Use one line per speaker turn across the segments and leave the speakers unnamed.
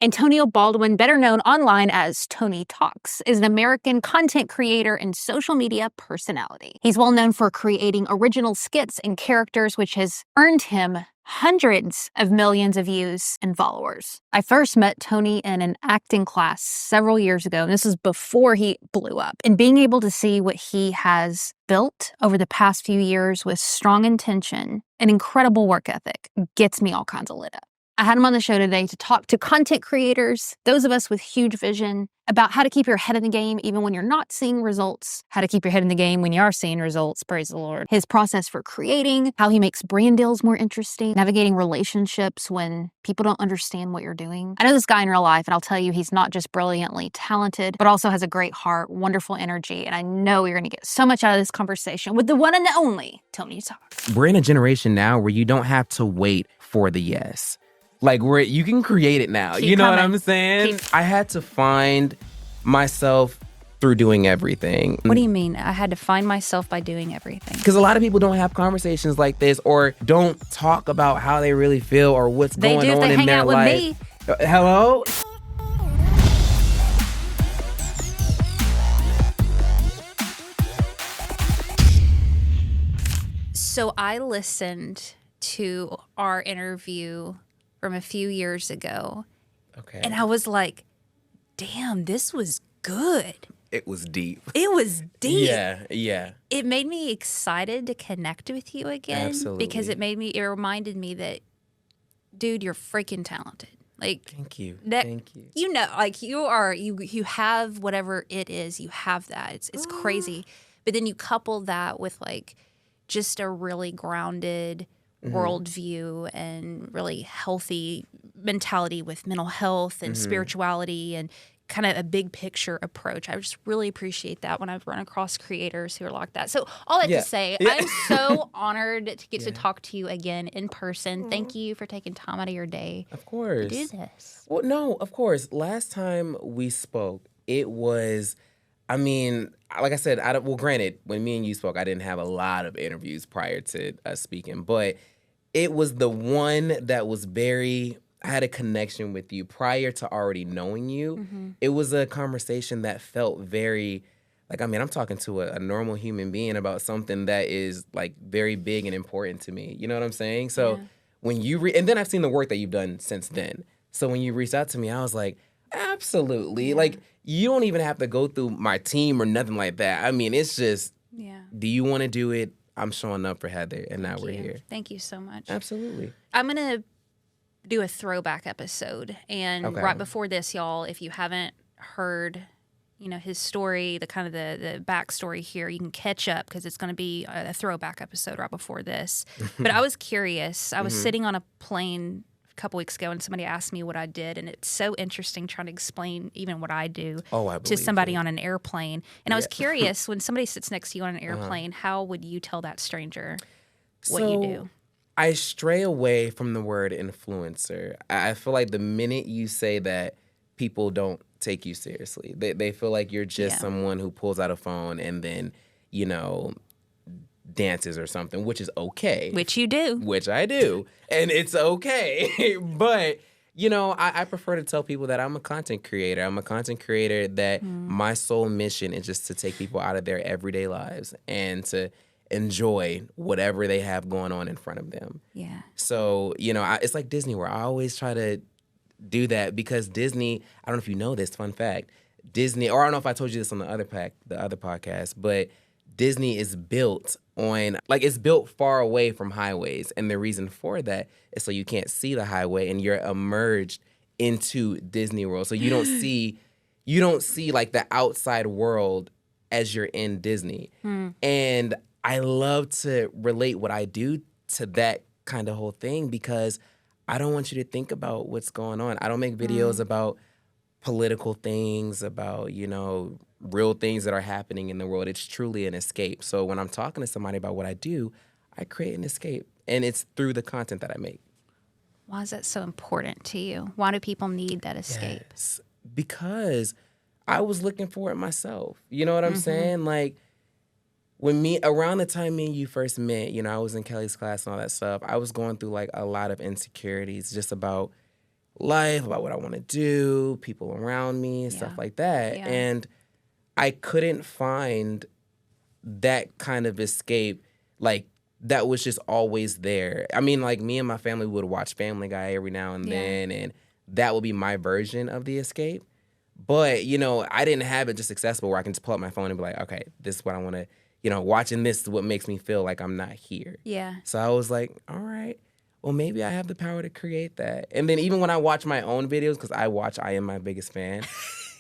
Antonio Baldwin, better known online as Tony Talks, is an American content creator and social media personality. He's well known for creating original skits and characters, which has earned him hundreds of millions of views and followers. I first met Tony in an acting class several years ago, and this was before he blew up. And being able to see what he has built over the past few years with strong intention and incredible work ethic gets me all kinds of lit up. I had him on the show today to talk to content creators, those of us with huge vision, about how to keep your head in the game even when you're not seeing results, how to keep your head in the game when you are seeing results, praise the Lord, his process for creating, how he makes brand deals more interesting, navigating relationships when people don't understand what you're doing. I know this guy in real life, and I'll tell you, he's not just brilliantly talented, but also has a great heart, wonderful energy, and I know you're going to get so much out of this conversation with the one and the only Tony Talks.
We're in a generation now where you don't have to wait for the yes. Like, you can create it now.
Keep
you know
coming.
what I'm saying? I had to find myself through doing everything.
What do you mean? I had to find myself by doing everything?
Because a lot of people don't have conversations like this or don't talk about how they really feel or what's going on in their life. They do if they hang out with
me. Hello? So I listened to our interview from a few years ago.
Okay.
And I was like, damn, this was good.
It was deep.
It was deep.
Yeah.
It made me excited to connect with you again.
Absolutely.
Because it reminded me that, dude, you're freaking talented. Like,
Thank you.
You know, like you have whatever it is, you have that. It's crazy. But then you couple that with like just a really grounded worldview and really healthy mentality with mental health and spirituality and kind of a big picture approach. I just really appreciate that when I've run across creators who are like that. So all that to say, I'm so honored to get to talk to you again in person. Thank you for taking time out of your day.
Of course.
To do this.
Well, no, of course. Last time we spoke, it was, I mean, like I said, granted, when me and you spoke, I didn't have a lot of interviews prior to us speaking, but it was the one that was I had a connection with you prior to already knowing you. It was a conversation that felt very, like, I mean, I'm talking to a normal human being about something that is like very big and important to me. You know what I'm saying? So when you, and then I've seen the work that you've done since then. So when you reached out to me, I was like, absolutely. Like, you don't even have to go through my team or nothing like that. I mean, it's just, do you want to do it? I'm showing up for Heather, and now we're here.
Thank you so much.
Absolutely.
I'm going to do a throwback episode. And right before this, y'all, if you haven't heard, you know, his story, the kind of the backstory here, you can catch up because it's going to be a throwback episode right before this. But I was curious. I was sitting on a plane couple weeks ago and somebody asked me what I did, and it's so interesting trying to explain even what I do to somebody on an airplane. And I was curious, when somebody sits next to you on an airplane, how would you tell that stranger what you do?
I stray away from the word influencer. I feel like the minute you say that, people don't take you seriously. They feel like you're just someone who pulls out a phone and then, you know, dances or something, which is okay.
Which you do.
Which I do. And it's okay. But, you know, I prefer to tell people that I'm a content creator. I'm a content creator that my sole mission is just to take people out of their everyday lives and to enjoy whatever they have going on in front of them.
Yeah.
So, you know, it's like Disney, where I always try to do that because Disney, I don't know if you know this, fun fact, Disney, or I don't know if I told you this on the other podcast, but Disney is built on, like, it's built far away from highways. And the reason for that is so you can't see the highway and you're immersed into Disney World. So you don't see like the outside world as you're in Disney. And I love to relate what I do to that kind of whole thing because I don't want you to think about what's going on. I don't make videos about political things, about, you know, real things that are happening in the world. It's truly an escape. So when I'm talking to somebody about what I do, I create an escape. And it's through the content that I make.
Why is that so important to you? Why do people need that escape?
Yes, because I was looking for it myself. You know what I'm saying? Like, around the time me and you first met, you know, I was in Kelly's class and all that stuff, I was going through like a lot of insecurities just about life, about what I want to do, people around me, and stuff like that.
Yeah.
And I couldn't find that kind of escape, like, that was just always there. I mean, like, me and my family would watch Family Guy every now and then, and that would be my version of the escape. But, you know, I didn't have it just accessible where I can just pull up my phone and be like, okay, this is what I want to, you know, watching this is what makes me feel like I'm not here.
Yeah.
So I was like, all right, well, maybe I have the power to create that. And then even when I watch my own videos, because I am my biggest fan,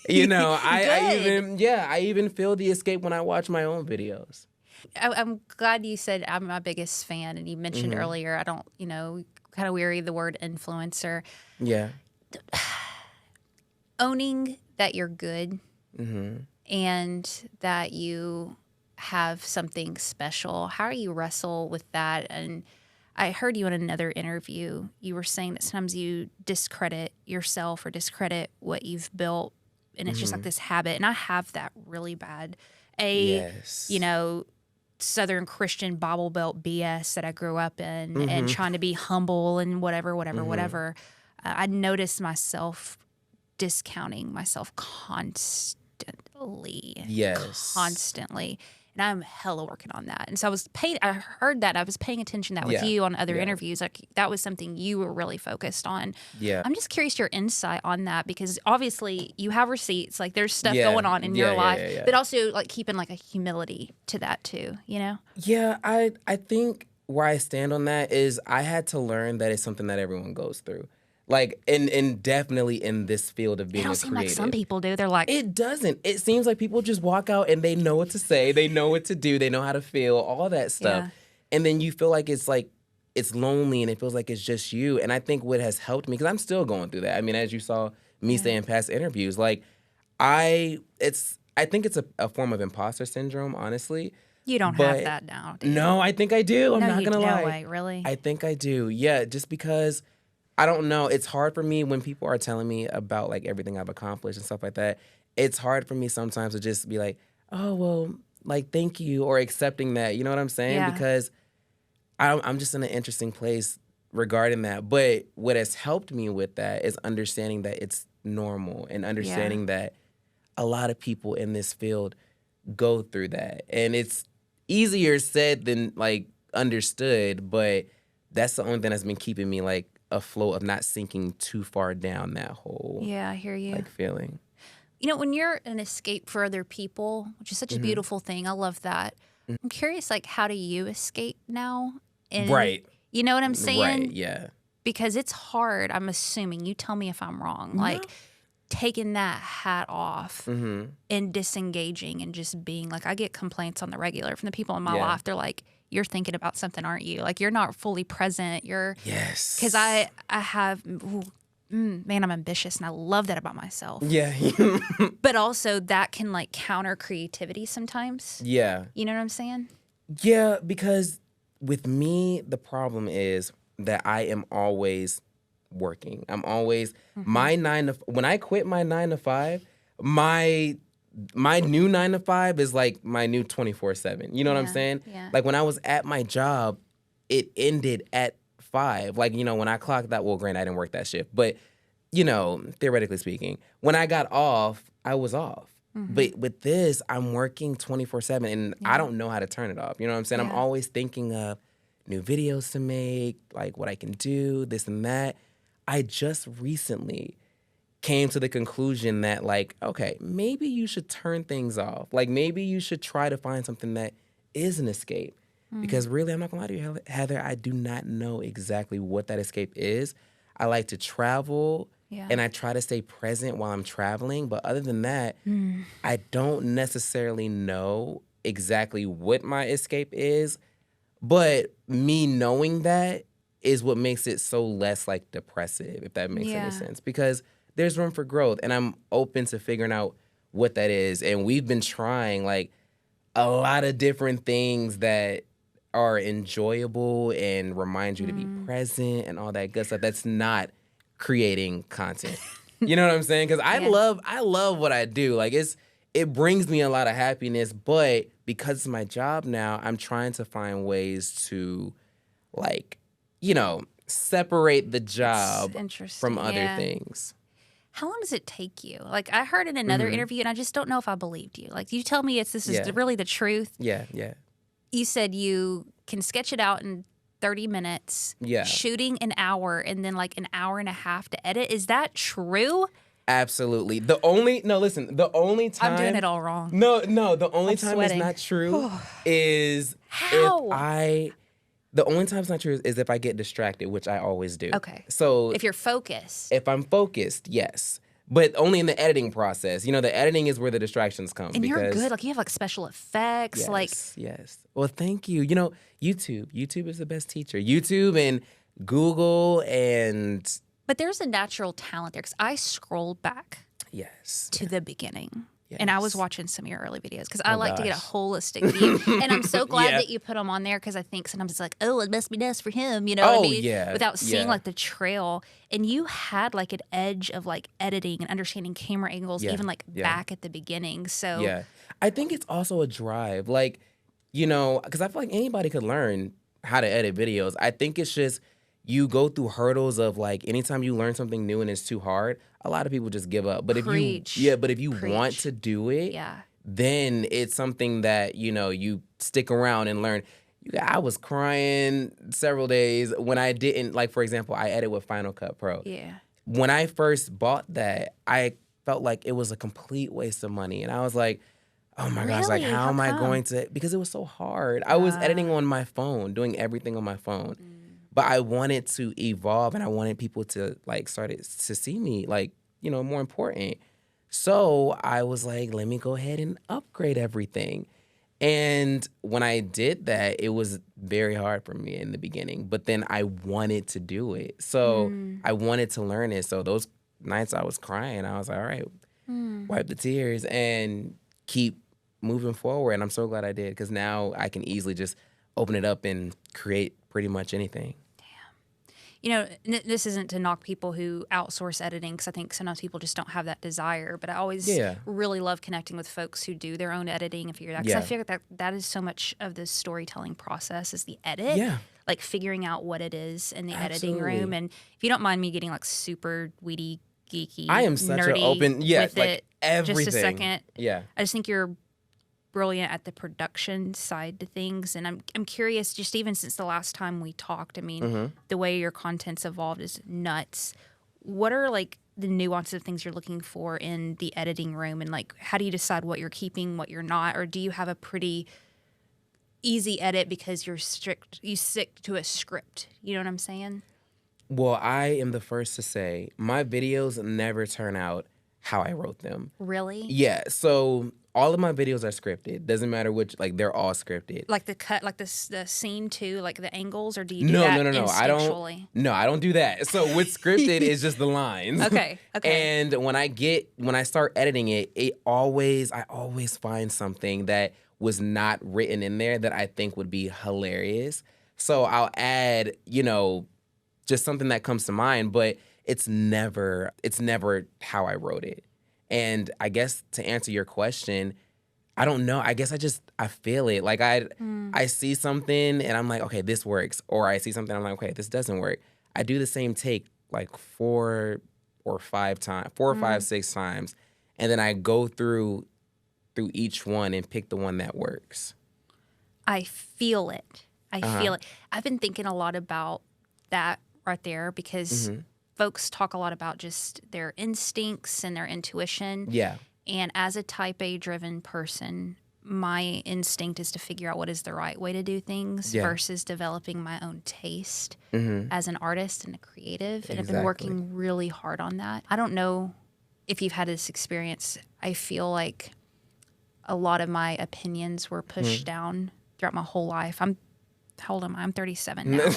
you know, I even feel the escape when I watch my own videos.
I'm glad you said I'm my biggest fan, and you mentioned earlier, I don't, you know, kind of weary the word influencer.
Yeah.
Owning that you're good and that you have something special. How do you wrestle with that? And I heard you in another interview, you were saying that sometimes you discredit yourself or discredit what you've built, and it's just like this habit. And I have that really bad. You know, Southern Christian Bible Belt BS that I grew up in and trying to be humble and whatever. I noticed myself discounting myself constantly.
Yes.
Constantly. And I'm hella working on that. And so I heard that. I was paying attention to that with you on other interviews. Like, that was something you were really focused on.
Yeah.
I'm just curious your insight on that, because obviously you have receipts. Like, there's stuff going on in your life, but also like keeping like a humility to that too, you know?
Yeah, I think where I stand on that is I had to learn that it's something that everyone goes through. Like, and definitely in this field of being a creative. It don't seem like
some people do. They're like...
It doesn't. It seems like people just walk out and they know what to say. They know what to do. They know how to feel, all that stuff.
Yeah.
And then you feel like it's lonely and it feels like it's just you. And I think what has helped me, because I'm still going through that. I mean, as you saw me say in past interviews, like, I think it's a form of imposter syndrome, honestly.
You don't have that now, do you?
No, I think I do. I'm not going to lie.
No way, really?
I think I do. Yeah, just because... I don't know. It's hard for me when people are telling me about like everything I've accomplished and stuff like that. It's hard for me sometimes to just be like, oh, well, like, thank you, or accepting that. You know what I'm saying?
Yeah.
Because I'm just in an interesting place regarding that. But what has helped me with that is understanding that it's normal and understanding that a lot of people in this field go through that. And it's easier said than like understood, but that's the only thing that's been keeping me like afloat, of not sinking too far down that hole.
Yeah, I hear you.
Like, feeling.
You know, when you're an escape for other people, which is such a beautiful thing, I love that. I'm curious, like, how do you escape now? And,
right.
You know what I'm saying?
Right, yeah.
Because it's hard, I'm assuming. You tell me if I'm wrong. No. Like, taking that hat off and disengaging and just being like, I get complaints on the regular from the people in my life. They're like, you're thinking about something, aren't you? Like, you're not fully present.
Yes.
Because I have, man, I'm ambitious, and I love that about myself.
Yeah.
But also that can like counter creativity sometimes.
Yeah.
You know what I'm saying?
Yeah, because with me, the problem is that I am always working. I'm always when I quit my 9 to 5, my new 9 to 5 is like my new 24/7. You know what I'm saying?
Yeah.
Like, when I was at my job, it ended at 5. Like, you know, when I clocked that, well, granted, I didn't work that shift, but, you know, theoretically speaking, when I got off, I was off. But with this, I'm working 24/7, and I don't know how to turn it off. You know what I'm saying? I'm always thinking of new videos to make, like what I can do, this and that. I just recently came to the conclusion that, like, okay, maybe you should turn things off. Like, maybe you should try to find something that is an escape. Because really, I'm not gonna lie to you, Heather, I do not know exactly what that escape is. I like to travel, and I try to stay present while I'm traveling. But other than that, I don't necessarily know exactly what my escape is. But me knowing that is what makes it so less, like, depressive, if that makes any sense. Because there's room for growth, and I'm open to figuring out what that is. And we've been trying, like, a lot of different things that are enjoyable and remind you to be present and all that good stuff. That's not creating content. You know what I'm saying? Because I love what I do. Like, it brings me a lot of happiness, but because it's my job now, I'm trying to find ways to, like, you know, separate the job
interesting.
from other things.
How long does it take you? Like, I heard in another interview, and I just don't know if I believed you. Like, you tell me this is really the truth.
Yeah.
You said you can sketch it out in 30 minutes, shooting an hour, and then like an hour and a half to edit. Is that true?
Absolutely. The only time
I'm doing it all wrong.
No, the only
I'm
time
sweating.
it's not true is
How?
the only time it's not true is if I get distracted, which I always do.
Okay.
So
if you're focused.
If I'm focused, yes. But only in the editing process. You know, the editing is where the distractions come.
And you're good. Like, you have like special effects.
Yes. Well, thank you. You know, YouTube is the best teacher. YouTube and Google and...
But there's a natural talent there, because I scrolled back to the beginning. Yes. And I was watching some of your early videos because I like to get a holistic view. And I'm so glad that you put them on there, because I think sometimes it's like, oh, it must be nice for him, you know what I mean?
Yeah.
Without seeing like the trail. And you had like an edge of like editing and understanding camera angles, even like back at the beginning. So
yeah, I think it's also a drive. Like, you know, because I feel like anybody could learn how to edit videos. I think it's just you go through hurdles of like anytime you learn something new and it's too hard, a lot of people just give up. But if you want to do it, then it's something that, you know, you stick around and learn. I was crying several days when I didn't, like, for example, I edit with Final Cut Pro.
Yeah.
When I first bought that, I felt like it was a complete waste of money. And I was like, oh my gosh, like, how am I going to, because it was so hard. I was editing on my phone, doing everything on my phone. But I wanted to evolve, and I wanted people to like start to see me like, you know, more important. So I was like, let me go ahead and upgrade everything. And when I did that, it was very hard for me in the beginning. But then I wanted to do it. So I wanted to learn it. So those nights I was crying. I was like, all right, wipe the tears and keep moving forward. And I'm so glad I did, because now I can easily just open it up and create pretty much anything.
You know, this isn't to knock people who outsource editing, because I think sometimes people just don't have that desire. But I always really love connecting with folks who do their own editing and figure it out. Because I feel like that is so much of the storytelling process is the edit. Yeah. Like figuring out what it is in the editing room. And if you don't mind me getting like super weedy, geeky,
I am such an open,
with
like
it,
everything.
just a second.
Yeah.
I just think you're brilliant at the production side to things, and I'm curious, just even since the last time we talked, I mean, the way your content's evolved is nuts. What are like the nuances of things you're looking for in the editing room, and like how do you decide what you're keeping, what you're not, or do you have a pretty easy edit because you stick to a script? You know what I'm saying?
Well, I am the first to say my videos never turn out how I wrote them.
Really?
Yeah. So all of my videos are scripted. Doesn't matter which, like, they're all scripted.
Like the cut, like the scene too, like the angles, or do you do that instinctually?
I don't do that. So what's scripted is just the lines.
Okay.
And when I start editing it, I always find something that was not written in there that I think would be hilarious. So I'll add, you know, just something that comes to mind, but it's never how I wrote it. And I guess to answer your question, I don't know. I guess I feel it. Like I see something and I'm like, okay, this works. Or I see something, I'm like, okay, this doesn't work. I do the same take like 4 or 5 times, 4 or 5, 6 times. And then I go through each one and pick the one that works.
I feel it. I feel it. I've been thinking a lot about that right there, because folks talk a lot about just their instincts and their intuition. Yeah. And as a type A driven person, my instinct is to figure out what is the right way to do things versus developing my own taste as an artist and a creative. And I've been working really hard on that. I don't know if you've had this experience. I feel like a lot of my opinions were pushed down throughout my whole life. How old am I? I'm 37 now.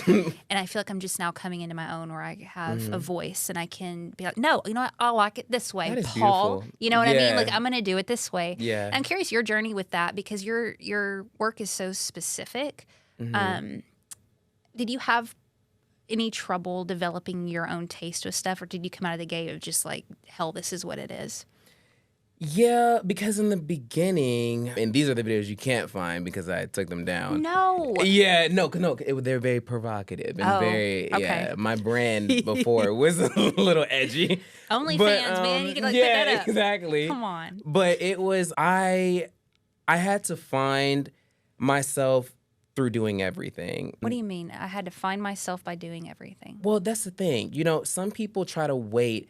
And I feel like I'm just now coming into my own, where I have a voice and I can be like, no, you know what? I like it this way,
that is
Paul.
Beautiful.
You know what I mean? Like, I'm going to do it this way.
Yeah.
And I'm curious your journey with that, because your work is so specific. Did you have any trouble developing your own taste with stuff, or did you come out of the gate of just like, hell, this is what it is?
Yeah, because in the beginning, and these are the videos you can't find because I took them down.
No.
Yeah, no, they're very provocative and very,
okay.
yeah. My brand before was a little edgy.
OnlyFans, man, you could like
yeah,
put that up.
exactly.
Come on.
But it was I had to find myself through doing everything.
What do you mean? I had to find myself by doing everything.
Well, that's the thing. You know, some people try to wait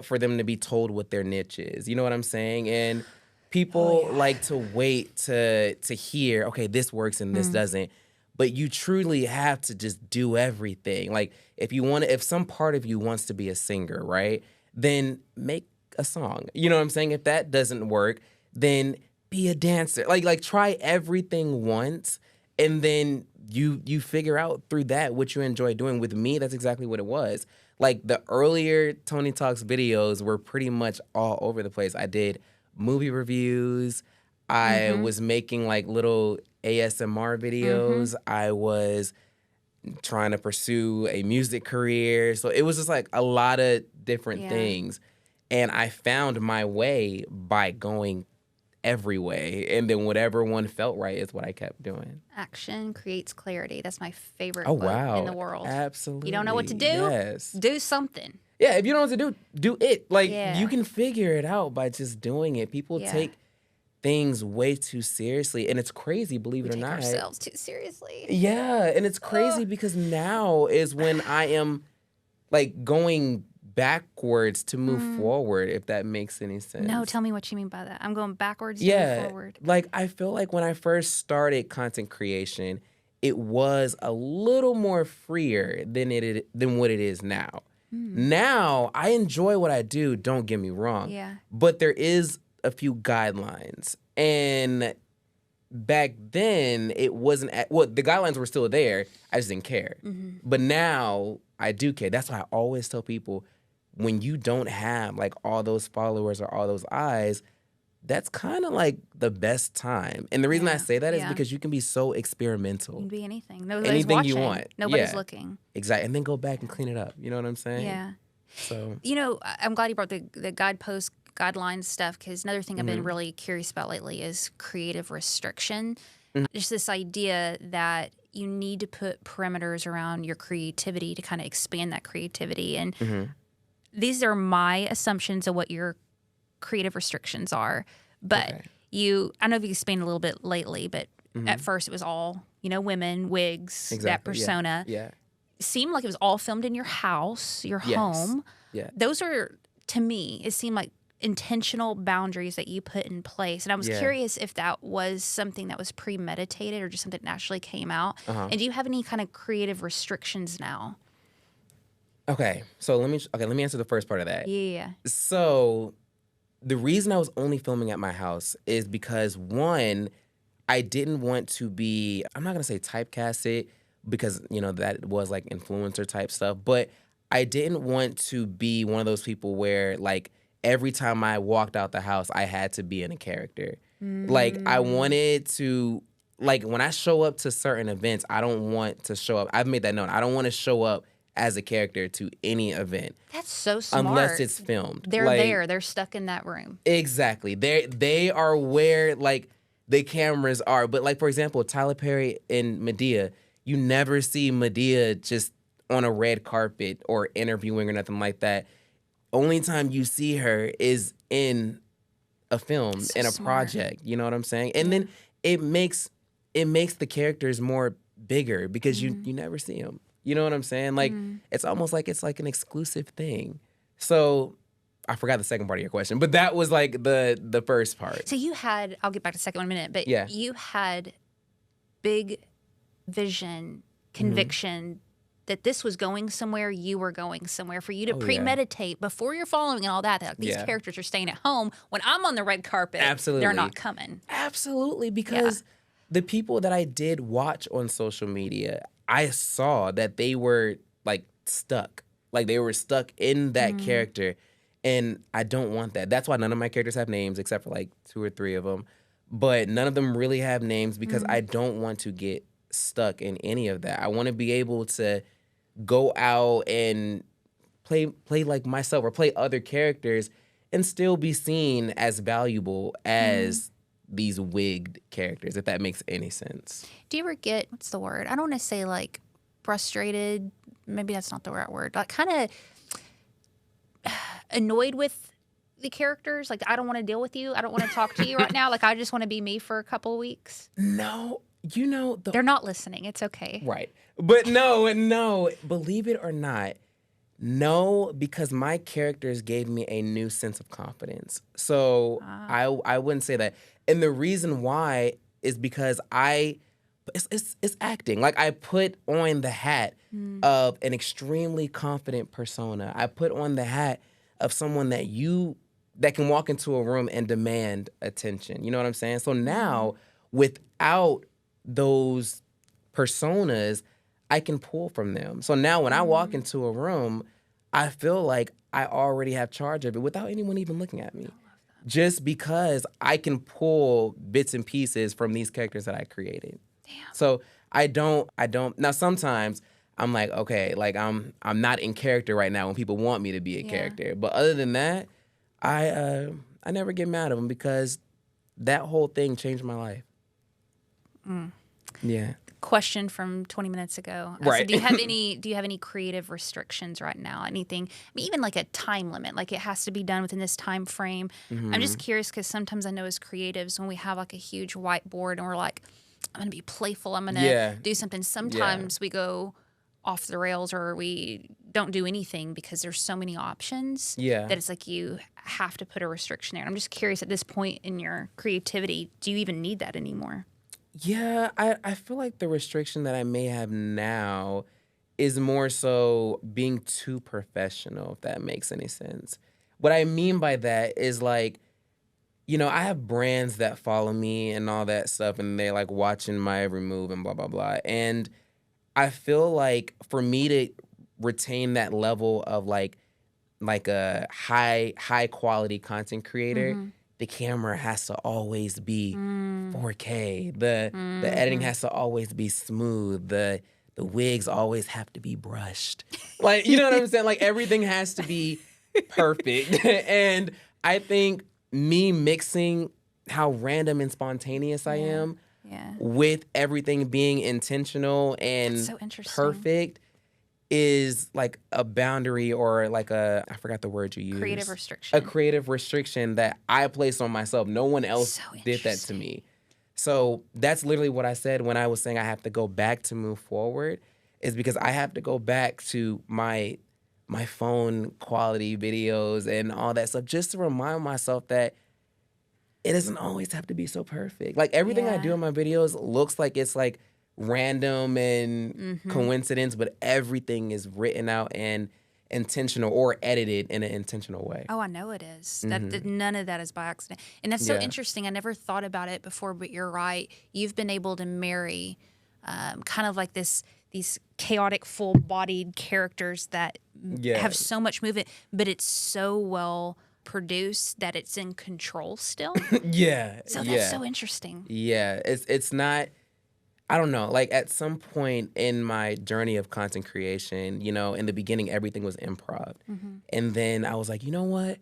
for them to be told what their niche is. You know what I'm saying? And people like to wait to hear, okay, this works and this doesn't. But you truly have to just do everything. Like if some part of you wants to be a singer, right? Then make a song. You know what I'm saying? If that doesn't work, then be a dancer. Like try everything once, and then you figure out through that what you enjoy doing. With me, that's exactly what it was. Like the earlier Tony Talks videos were pretty much all over the place. I did movie reviews. I was making like little ASMR videos. I was trying to pursue a music career. So it was just like a lot of different things. And I found my way by going every way. And then whatever one felt right is what I kept doing.
Action creates clarity. That's my favorite
Oh,
quote
wow.
in the world.
Absolutely.
You don't know what to do?
Yes.
Do something.
Yeah, if you don't know what to do it. Like,
Yeah.
you can figure it out by just doing it. People take things way too seriously. And it's crazy, believe it or
Take
not.
ourselves too seriously.
Yeah, and it's crazy because now is when I am, like, going backwards to move forward, if that makes any sense.
No, tell me what you mean by that. I'm going backwards to move forward.
Like, I feel like when I first started content creation, it was a little more freer than what it is now. Now, I enjoy what I do, don't get me wrong.
Yeah.
But there is a few guidelines. And back then, it wasn't... the guidelines were still there. I just didn't care. But now, I do care. That's why I always tell people, when you don't have, like, all those followers or all those eyes, that's kind of like the best time. And the reason I say that is because you can be so experimental.
You can be anything. Nobody's
Anything
watching.
you want.
Nobody's looking.
Exactly. And then go back and clean it up. You know what I'm saying?
Yeah.
So,
You know, I'm glad you brought the guidepost, guidelines stuff, because another thing I've been really curious about lately is creative restriction. Just this idea that you need to put perimeters around your creativity to kind of expand that creativity. And these are my assumptions of what your creative restrictions are. But I don't know if you explained a little bit lately, but at first it was all, women, wigs, that persona.
Yeah.
Seemed like it was all filmed in your house, your home.
Yeah.
Those are, to me, it seemed like intentional boundaries that you put in place. And I was curious if that was something that was premeditated or just something that naturally came out. And do you have any kind of creative restrictions now?
Okay. So let me answer the first part of that.
Yeah.
So the reason I was only filming at my house is because, one, I didn't want to be, I'm not going to say typecasted because, that was like influencer type stuff, but I didn't want to be one of those people where, like, every time I walked out the house, I had to be in a character. Like, I wanted to, like, when I show up to certain events, I don't want to show up. I've made that known. I don't want to show up as a character to any event.
That's so smart.
Unless it's filmed.
They're there. They're stuck in that room.
Exactly. They are where, like, the cameras are. But, like, for example, Tyler Perry and Madea, you never see Madea just on a red carpet or interviewing or nothing like that. Only time you see her is in a film, in a project. You know what I'm saying? And then it makes the characters more bigger because you never see them. You know what I'm saying? Like, it's almost like it's like an exclusive thing. So I forgot the second part of your question, but that was like the first part.
So you had, I'll get back to the second one in a minute, but you had big vision, conviction that this was going somewhere, you were going somewhere, for you to premeditate before you're following and all that. Like, these characters are staying at home. When I'm on the red carpet, they're not coming.
Absolutely, because the people that I did watch on social media, I saw that they were, like, stuck. Like, they were stuck in that character, and I don't want that. That's why none of my characters have names, except for, like, 2 or 3 of them. But none of them really have names because I don't want to get stuck in any of that. I want to be able to go out and play like myself or play other characters and still be seen as valuable as these wigged characters, if that makes any sense.
Do you ever get, what's the word? I don't want to say like frustrated. Maybe that's not the right word. Like kind of annoyed with the characters. Like, I don't want to deal with you. I don't want to talk to you right now. Like, I just want to be me for a couple of weeks.
No,
they're not listening. It's okay.
Right. But no, believe it or not, no, because my characters gave me a new sense of confidence. So I wouldn't say that. And the reason why is because it's acting. Like, I put on the hat of an extremely confident persona. I put on the hat of someone that can walk into a room and demand attention. You know what I'm saying? So now, without those personas, I can pull from them. So now when I walk into a room, I feel like I already have charge of it without anyone even looking at me. Just because I can pull bits and pieces from these characters that I created.
Damn.
So I don't now sometimes I'm like, okay, like I'm not in character right now when people want me to be a character. But other than that, I never get mad at them because that whole thing changed my life. Yeah.
Question from 20 minutes ago.
Right.
So do you have any creative restrictions right now? Anything? I mean, even like a time limit, like it has to be done within this time frame. I'm just curious because sometimes I know as creatives when we have like a huge whiteboard and we're like, I'm gonna be playful, I'm gonna do something. Sometimes we go off the rails or we don't do anything because there's so many options that it's like you have to put a restriction there. And I'm just curious at this point in your creativity, do you even need that anymore?
Yeah, I feel like the restriction that I may have now is more so being too professional, if that makes any sense. What I mean by that is like, you know, I have brands that follow me and all that stuff, and they're like watching my every move and blah, blah, blah. And I feel like for me to retain that level of like a high quality content creator, the camera has to always be 4K. The editing has to always be smooth. The wigs always have to be brushed. Like, you know what I'm saying? Like, everything has to be perfect. And I think me mixing how random and spontaneous I am with everything being intentional and
so
perfect is like a boundary or like I forgot the word you used.
Creative restriction.
A creative restriction that I placed on myself. No one else did that to me. So that's literally what I said when I was saying I have to go back to move forward, is because I have to go back to my phone quality videos and all that stuff just to remind myself that it doesn't always have to be so perfect. Like, everything I do in my videos looks like it's like random and coincidence, but everything is written out and intentional or edited in an intentional way.
Oh, I know it is. That none of that is by accident. And that's so interesting. I never thought about it before, but you're right. You've been able to marry kind of like these chaotic, full-bodied characters that have so much movement, but it's so well produced that it's in control still. So that's so interesting.
Yeah, it's not. I don't know, like at some point in my journey of content creation, you know, in the beginning, everything was improv. And then I was like, you know what?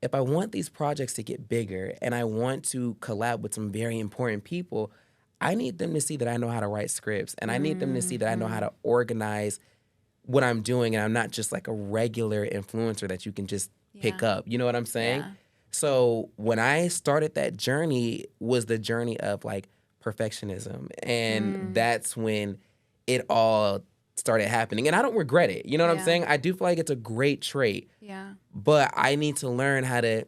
If I want these projects to get bigger and I want to collab with some very important people, I need them to see that I know how to write scripts, and I need them to see that I know how to organize what I'm doing, and I'm not just like a regular influencer that you can just pick up. You know what I'm saying?
Yeah.
So when I started that journey was the journey of like perfectionism. And that's when it all started happening. And I don't regret it. You know what I'm saying? I do feel like it's a great trait.
Yeah.
But I need to learn how to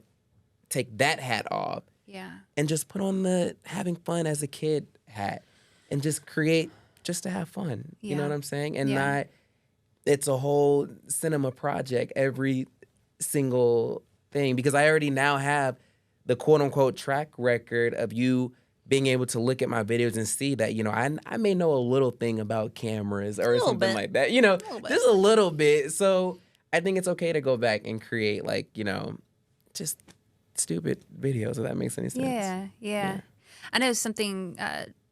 take that hat off.
Yeah.
And just put on the having fun as a kid hat and just create just to have fun. You know what I'm saying? And not, it's a whole cinema project every single thing. Because I already now have the quote unquote track record of you being able to look at my videos and see that, you know, I may know a little thing about cameras or something like that, you know, just a little bit. So I think it's okay to go back and create like, you know, just stupid videos, if that makes any sense.
Yeah. I know something,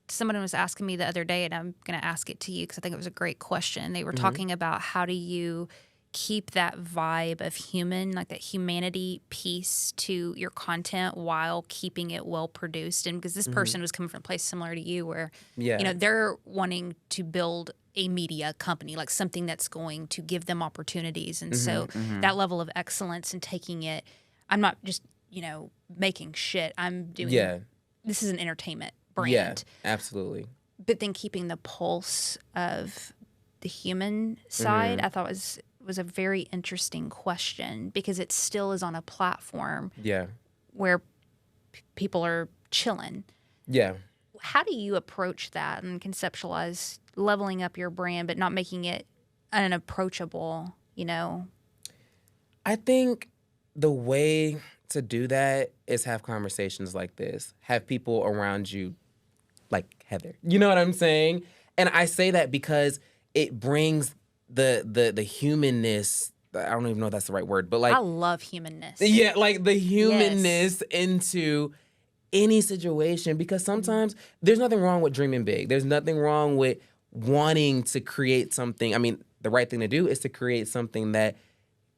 someone was asking me the other day, and I'm going to ask it to you because I think it was a great question. They were talking about how do you keep that vibe of human, like that humanity piece to your content while keeping it well produced. And because this person was coming from a place similar to you where, they're wanting to build a media company, like something that's going to give them opportunities. And so that level of excellence and taking it, I'm not just, making shit. I'm doing, this is an entertainment brand.
Yeah, absolutely.
But then keeping the pulse of the human side, I thought was a very interesting question because it still is on a platform where people are chilling.
Yeah.
How do you approach that and conceptualize leveling up your brand but not making it unapproachable,
I think the way to do that is have conversations like this. Have people around you like Heather. You know what I'm saying? And I say that because it brings the humanness. I don't even know if that's the right word, but like
I love humanness.
Yeah, like the humanness into any situation, because sometimes there's nothing wrong with dreaming big. There's nothing wrong with wanting to create something. I mean, the right thing to do is to create something that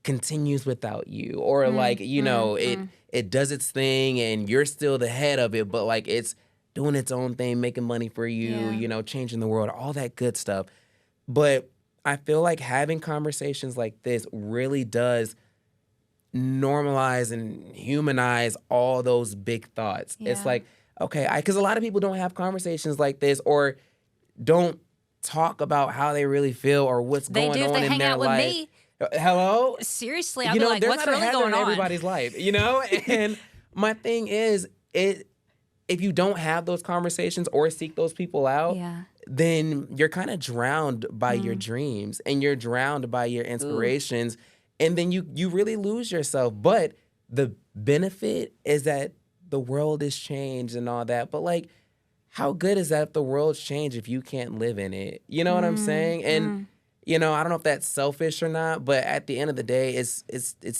continues without you, or like, it does its thing and you're still the head of it, but like it's doing its own thing, making money for you, changing the world, all that good stuff. But I feel like having conversations like this really does normalize and humanize all those big thoughts. Yeah. It's like, okay, because a lot of people don't have conversations like this or don't talk about how they really feel or what's going on in their life. They do if they hang out with me. Hello?
Seriously, I'll be like, what's really going on?
Everybody's life, And my thing is, if you don't have those conversations or seek those people out, then you're kind of drowned by your dreams and you're drowned by your inspirations. And then you really lose yourself. But the benefit is that the world is changed and all that. But like, how good is that if the world's changed if you can't live in it? You know what I'm saying? And I don't know if that's selfish or not, but at the end of the day, it's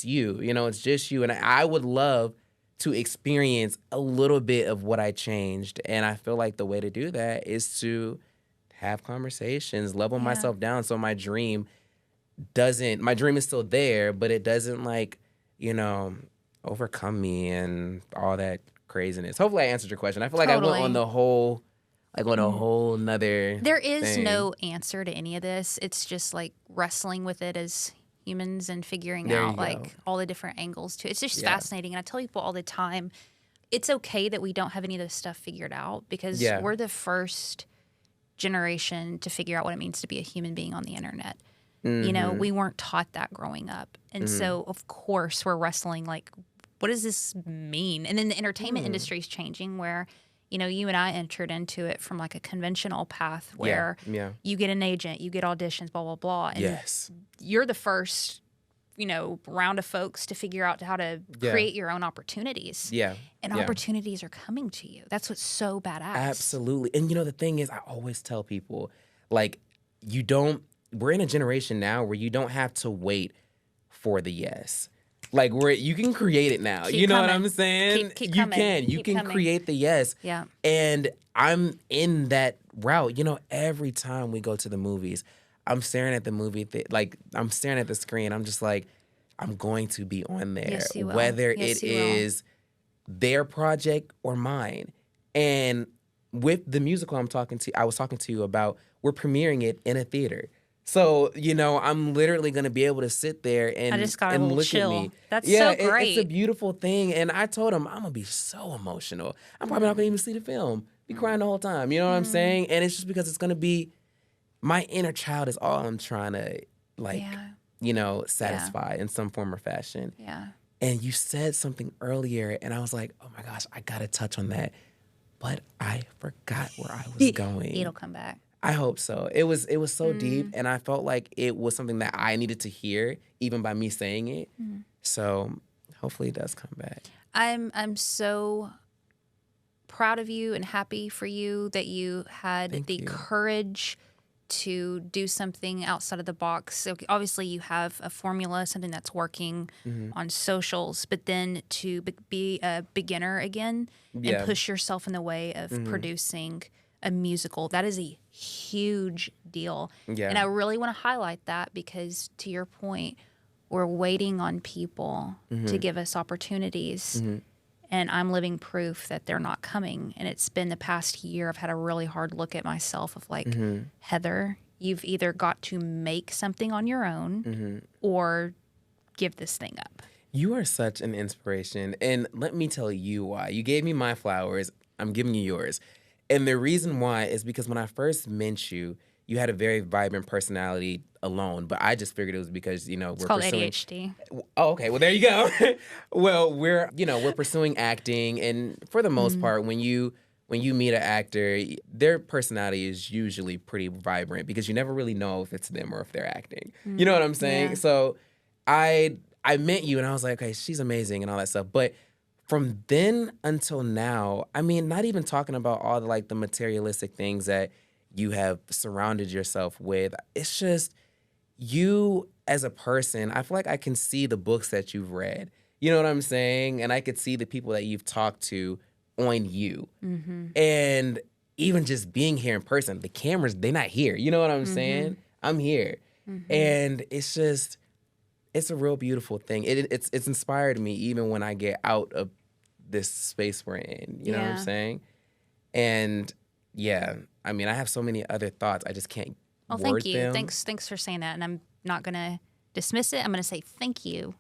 you. It's just you. And I would love to experience a little bit of what I changed. And I feel like the way to do that is to have conversations, level myself down so my dream is still there, but it doesn't overcome me and all that craziness. Hopefully I answered your question. I feel like I went on the whole nother
There is
thing.
no answer to any of this. It's just like wrestling with it as humans and figuring out like all the different angles to it. It's just fascinating. And I tell people all the time, it's okay that we don't have any of this stuff figured out because we're the first generation to figure out what it means to be a human being on the internet. We weren't taught that growing up. And so, of course, we're wrestling like, what does this mean? And then the entertainment industry is changing where, you and I entered into it from like a conventional path where you get an agent, you get auditions, blah, blah, blah. And you're the first, round of folks to figure out how to create your own opportunities. Yeah. And opportunities are coming to you. That's what's so badass.
Absolutely. And the thing is, I always tell people, like, we're in a generation now where you don't have to wait for the yes. Like, you can create it now.
Keep
know
coming.
What I'm saying?
Keep
you
coming.
can. You
Keep
can
coming.
create the yes.
Yeah.
And I'm in that route. Every time we go to the movies, I'm staring at the movie. I'm staring at the screen. I'm just like, I'm going to be on there.
Yes, you will.
Whether it is their project or mine. And with the musical I was talking to you about, we're premiering it in a theater. So, I'm literally going to be able to sit there and,
I just got
and
a
look
chill.
at me.
That's so great.
It's a beautiful thing. And I told him, I'm going to be so emotional. I'm probably not going to even see the film. Be crying the whole time. You know what I'm saying? And it's just because it's going to be, my inner child is all I'm trying to, satisfy in some form or fashion.
Yeah.
And you said something earlier, and I was like, oh my gosh, I got to touch on that. But I forgot where I was going.
It'll come back.
I hope so. It was so deep, and I felt like it was something that I needed to hear, even by me saying it. So hopefully it does come back.
I'm so proud of you and happy for you that you had the courage to do something outside of the box. So obviously you have a formula, something that's working on socials, but then to be a beginner again and push yourself in the way of producing a musical. That is a huge deal.
Yeah.
And I really want to highlight that because, to your point, we're waiting on people to give us opportunities. And I'm living proof that they're not coming. And it's been the past year I've had a really hard look at myself of like, Heather, you've either got to make something on your own or give this thing up.
You are such an inspiration. And let me tell you why. You gave me my flowers. I'm giving you yours. And the reason why is because when I first met you, you had a very vibrant personality alone. But I just figured it was because, you know,
It's called ADHD.
Oh, okay. Well, there you go. Well, we're pursuing acting. And for the most part, when you meet an actor, their personality is usually pretty vibrant because you never really know if it's them or if they're acting. You know what I'm saying?
Yeah.
So I met you and I was like, okay, she's amazing and all that stuff. But from then until now, I mean, not even talking about all the like the materialistic things that you have surrounded yourself with. It's just you as a person. I feel like I can see the books that you've read. You know what I'm saying? And I could see the people that you've talked to on you. And even just being here in person, the cameras, they're not here. You know what I'm saying? I'm here. And it's just, it's a real beautiful thing. It's inspired me even when I get out of this space we're in. You know what I'm saying? And yeah, I mean, I have so many other thoughts. I just can't
Well,
word
thank you.
them.
Thanks for saying that. And I'm not going to dismiss it. I'm going to say thank you.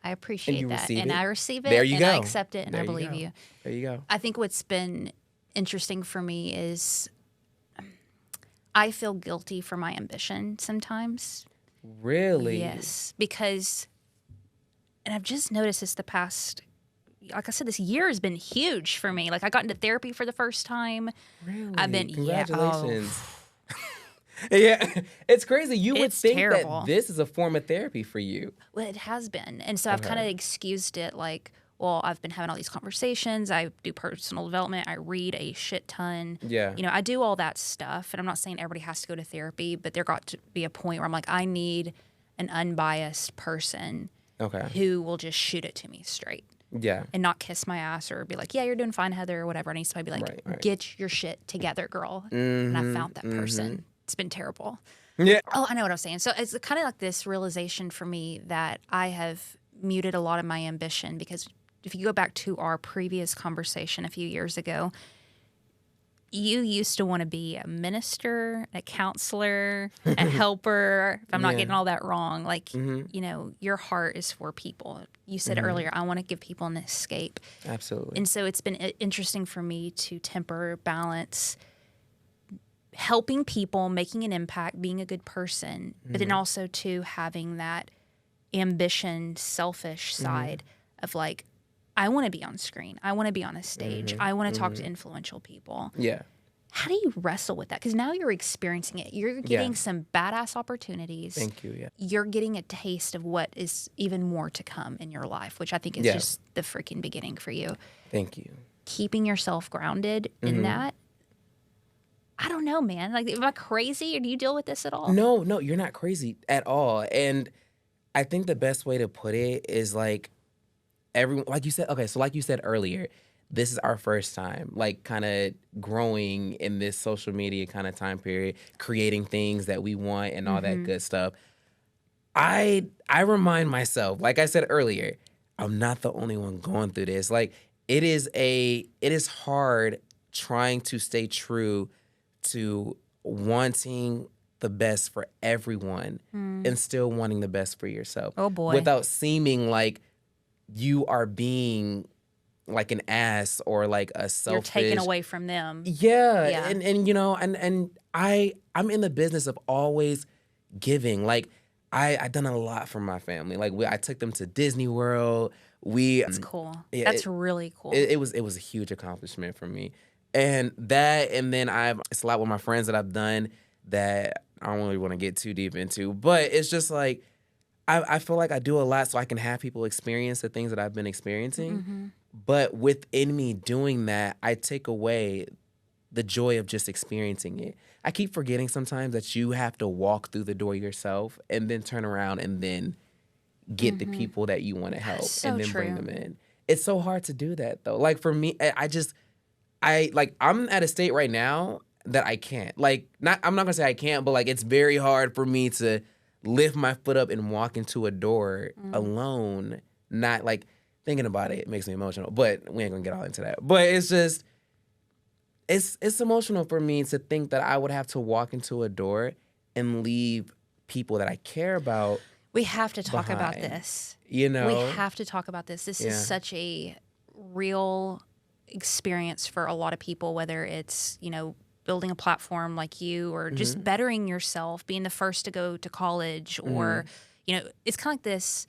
I appreciate
you
that.
receive
And
it?
I receive it.
There you
and
go.
I accept it and
There
I
you
believe
go.
you.
There you go.
I think what's been interesting for me is I feel guilty for my ambition sometimes.
Really?
Yes. Because, and I've just noticed this the past, like I said, this year has been huge for me. Like I got into therapy for the first time.
Really?
I've been,
Congratulations. Yeah, it's crazy. You would
It's
think
terrible.
that this is a form of therapy for you.
Well, it has been. And so I've kind of excused it like, well, I've been having all these conversations. I do personal development. I read a shit ton.
Yeah.
You know, I do all that stuff. And I'm not saying everybody has to go to therapy, but there got to be a point where I'm like, I need an unbiased person
Okay.
who will just shoot it to me straight
Yeah.
and not kiss my ass or be like, yeah, you're doing fine, Heather, or whatever. I need somebody to be like,
Right.
get your shit together, girl. And I found that person. It's been terrible.
Yeah.
Oh, I know what I'm saying. So it's kind of like this realization for me that I have muted a lot of my ambition because if you go back to our previous conversation a few years ago, you used to want to be a minister, a counselor, a helper. If I'm not getting all that wrong, like, you know, your heart is for people. You said earlier, I want to give people an escape.
Absolutely.
And so it's been interesting for me to temper, balance, helping people, making an impact, being a good person, but then also to having that ambition, selfish side of like, I want to be on screen. I want to be on a stage. I want to talk to influential people.
Yeah.
How do you wrestle with that? Because now you're experiencing it. You're getting some badass opportunities.
Thank you. Yeah.
You're getting a taste of what is even more to come in your life, which I think is just the freaking beginning for you.
Thank you.
Keeping yourself grounded in that. I don't know, man. Like, am I crazy or do you deal with this at all?
No, you're not crazy at all. And I think the best way to put it is like everyone, like you said, okay, so like you said earlier, this is our first time, like kind of growing in this social media kind of time period, creating things that we want and all that good stuff. I remind myself, like I said earlier, I'm not the only one going through this. Like it is hard trying to stay true to wanting the best for everyone and still wanting the best for yourself.
Oh, boy.
Without seeming like you are being like an ass or like a selfish.
You're taken away from them.
Yeah.
Yeah.
And you know, and I'm in the business of always giving. Like I done a lot for my family. Like I took them to Disney World.
That's cool.
Yeah,
That's really cool.
It was a huge accomplishment for me. And that, and then it's a lot with my friends that I've done that I don't really want to get too deep into, but it's just like, I feel like I do a lot so I can have people experience the things that I've been experiencing. But within me doing that, I take away the joy of just experiencing it. I keep forgetting sometimes that you have to walk through the door yourself and then turn around and then get the people that you want to help
So
and then bring
true.
them in. It's so hard to do that though. Like for me, I'm at a state right now, that I can't. Like, I'm not gonna say I can't, but like it's very hard for me to lift my foot up and walk into a door alone. Not like thinking about it makes me emotional, but we ain't gonna get all into that. But it's just it's emotional for me to think that I would have to walk into a door and leave people that I care about.
We have to talk about
behind.
this.
You know,
we have to talk about this. This is such a real experience for a lot of people, whether it's, you know, building a platform like you or just bettering yourself, being the first to go to college or, you know, it's kind of like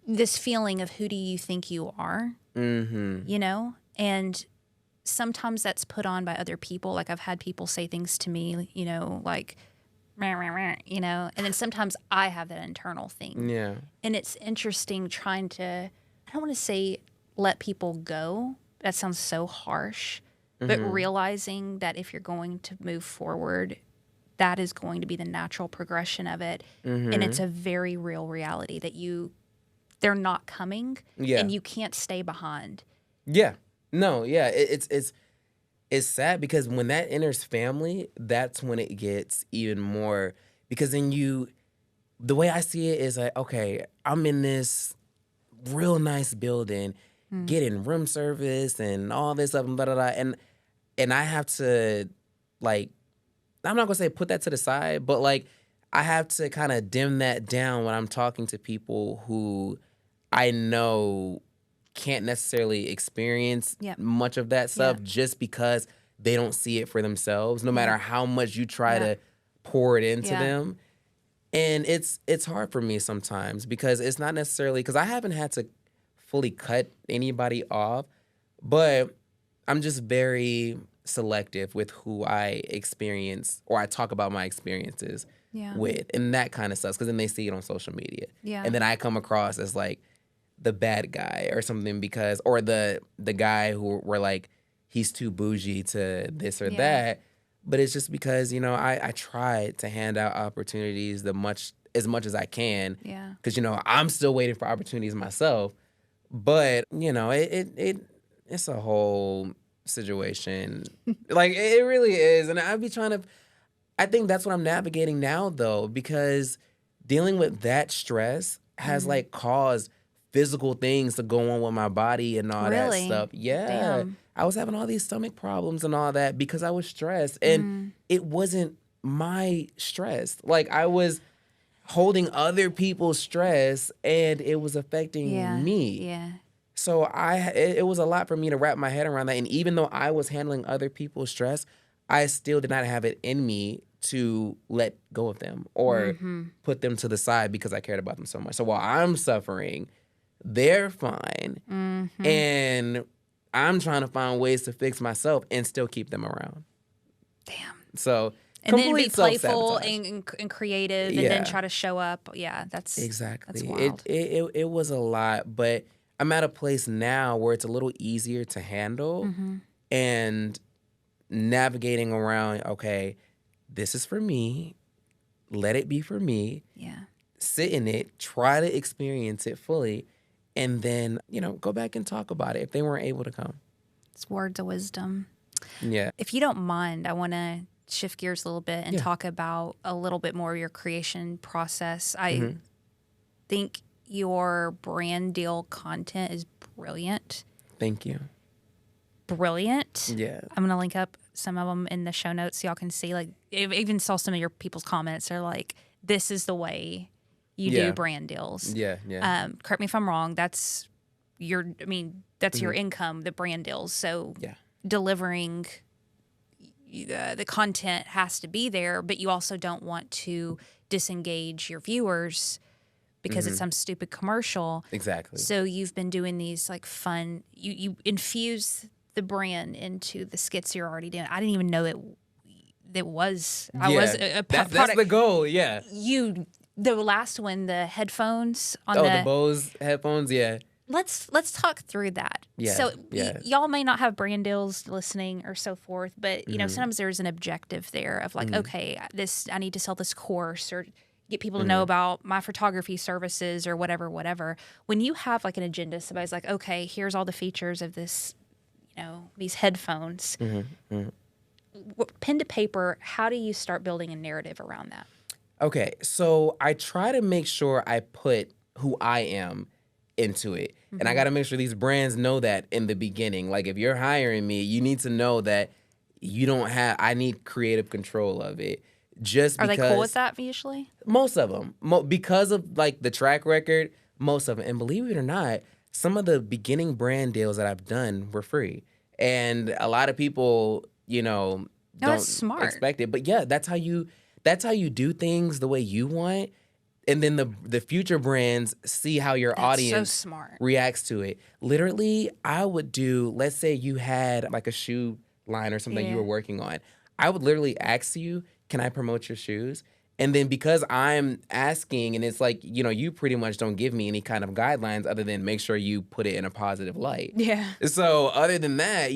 this feeling of who do you think you are, you know? And sometimes that's put on by other people. Like I've had people say things to me, you know, like, you know, and then sometimes I have that internal thing.
Yeah.
And it's interesting trying to, I don't want to say let people go. That sounds so harsh. But realizing that if you're going to move forward, that is going to be the natural progression of it. And it's a very real reality that they're not coming and you can't stay behind.
Yeah. No, yeah. It's sad because when that enters family, that's when it gets even more, because then the way I see it is like, okay, I'm in this real nice building, getting room service and all this stuff, and blah, blah, blah, and I have to, like, I'm not gonna say put that to the side, but like I have to kind of dim that down when I'm talking to people who I know can't necessarily experience much of that stuff just because they don't see it for themselves, no matter how much you try to pour it into them. And it's hard for me sometimes because it's not necessarily, because I haven't had to fully cut anybody off, but I'm just very selective with who I experience or I talk about my experiences with, and that kind of stuff, because then they see it on social media. And then I come across as like the bad guy or something because, or the guy who were like, he's too bougie to this or that. But it's just because, you know, I try to hand out opportunities as much as I can.
Yeah.
Because, you know, I'm still waiting for opportunities myself. But, you know, it's a whole situation. Like, it really is. And I think that's what I'm navigating now, though, because dealing with that stress has, like, caused physical things to go on with my body and all that stuff. Yeah.
Damn.
I was having all these stomach problems and all that because I was stressed. And it wasn't my stress. Like, I was holding other people's stress and it was affecting me.
Yeah.
So it was a lot for me to wrap my head around that. And even though I was handling other people's stress, I still did not have it in me to let go of them or put them to the side because I cared about them so much. So while I'm suffering, they're fine. And I'm trying to find ways to fix myself and still keep them around.
Damn.
So
And then be
complete
playful
self-sabotage.
and creative and then try to show up. Yeah, that's
exactly.
That's wild.
It was a lot, but I'm at a place now where it's a little easier to handle and navigating around, okay, this is for me. Let it be for me.
Yeah.
Sit in it, try to experience it fully, and then, you know, go back and talk about it if they weren't able to come.
It's words of wisdom.
Yeah.
If you don't mind, I want to shift gears a little bit and talk about a little bit more of your creation process. I think your brand deal content is brilliant.
Thank you.
Brilliant.
Yeah.
I'm going to link up some of them in the show notes so y'all can see. Like, I even saw some of your people's comments. They're like, this is the way you do brand deals.
Yeah, yeah.
Correct me if I'm wrong. That's your income, the brand deals. So delivering the content has to be there, but you also don't want to disengage your viewers because it's some stupid commercial.
Exactly.
So you've been doing these like fun, you infuse the brand into the skits you're already doing. I didn't even know that was a product.
That's the goal, yeah.
The last one, the headphones on
the Bose headphones, yeah.
Let's talk through that.
Yeah,
So
yeah.
y'all may not have brand deals listening or so forth, but you know sometimes there's an objective there of like, okay, I need to sell this course or get people to know about my photography services or whatever. When you have like an agenda, somebody's like, okay, here's all the features of this, you know, these headphones. pen to paper, how do you start building a narrative around that?
Okay, so I try to make sure I put who I am into it. Mm-hmm. And I got to make sure these brands know that in the beginning. Like, if you're hiring me, you need to know that I need creative control of it. Just because.
Are they cool with that usually?
Most of them. Because of, like, the track record, most of them. And believe it or not, some of the beginning brand deals that I've done were free. And a lot of people, don't expect it. But yeah, that's how you do things the way you want. And then the future brands see how your audience reacts to it. Literally, I would do, let's say you had like a shoe line or something you were working on. I would literally ask you, can I promote your shoes? And then because I'm asking, and it's like, you pretty much don't give me any kind of guidelines other than make sure you put it in a positive light.
Yeah.
So other than that,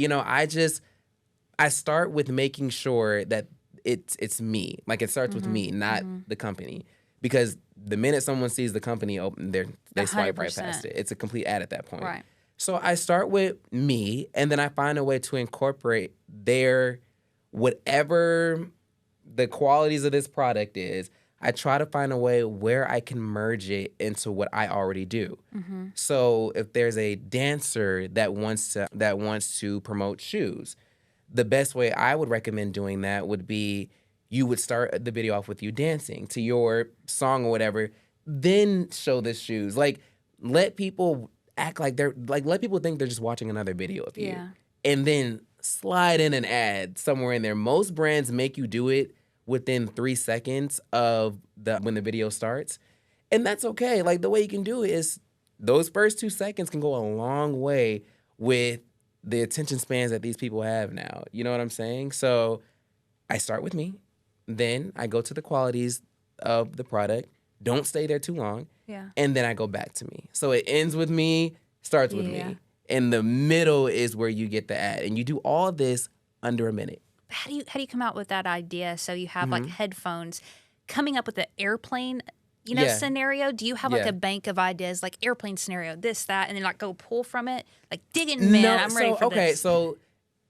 I start with making sure that it's me. Like, it starts with me, not the company. Because the minute someone sees the company open, they swipe right past it. It's a complete ad at that point.
Right.
So I start with me, and then I find a way to incorporate whatever the qualities of this product is. I try to find a way where I can merge it into what I already do. Mm-hmm. So if there's a dancer that wants to promote shoes, the best way I would recommend doing that would be you would start the video off with you dancing to your song or whatever, then show the shoes. Like, let people act like let people think they're just watching another video of you. And then slide in an ad somewhere in there. Most brands make you do it within 3 seconds of when the video starts. And that's okay. Like, the way you can do it is those first 2 seconds can go a long way with the attention spans that these people have now. You know what I'm saying? So I start with me. Then I go to the qualities of the product. Don't stay there too long.
Yeah. And
then I go back to me. So it ends with me, starts with me. And the middle is where you get the ad. And you do all this under a minute.
How do you come out with that idea? So you have like headphones, coming up with the airplane, scenario. Do you have like a bank of ideas, like airplane scenario, this, that, and then like go pull from it? Like, digging, man, I'm ready for this.
Okay, so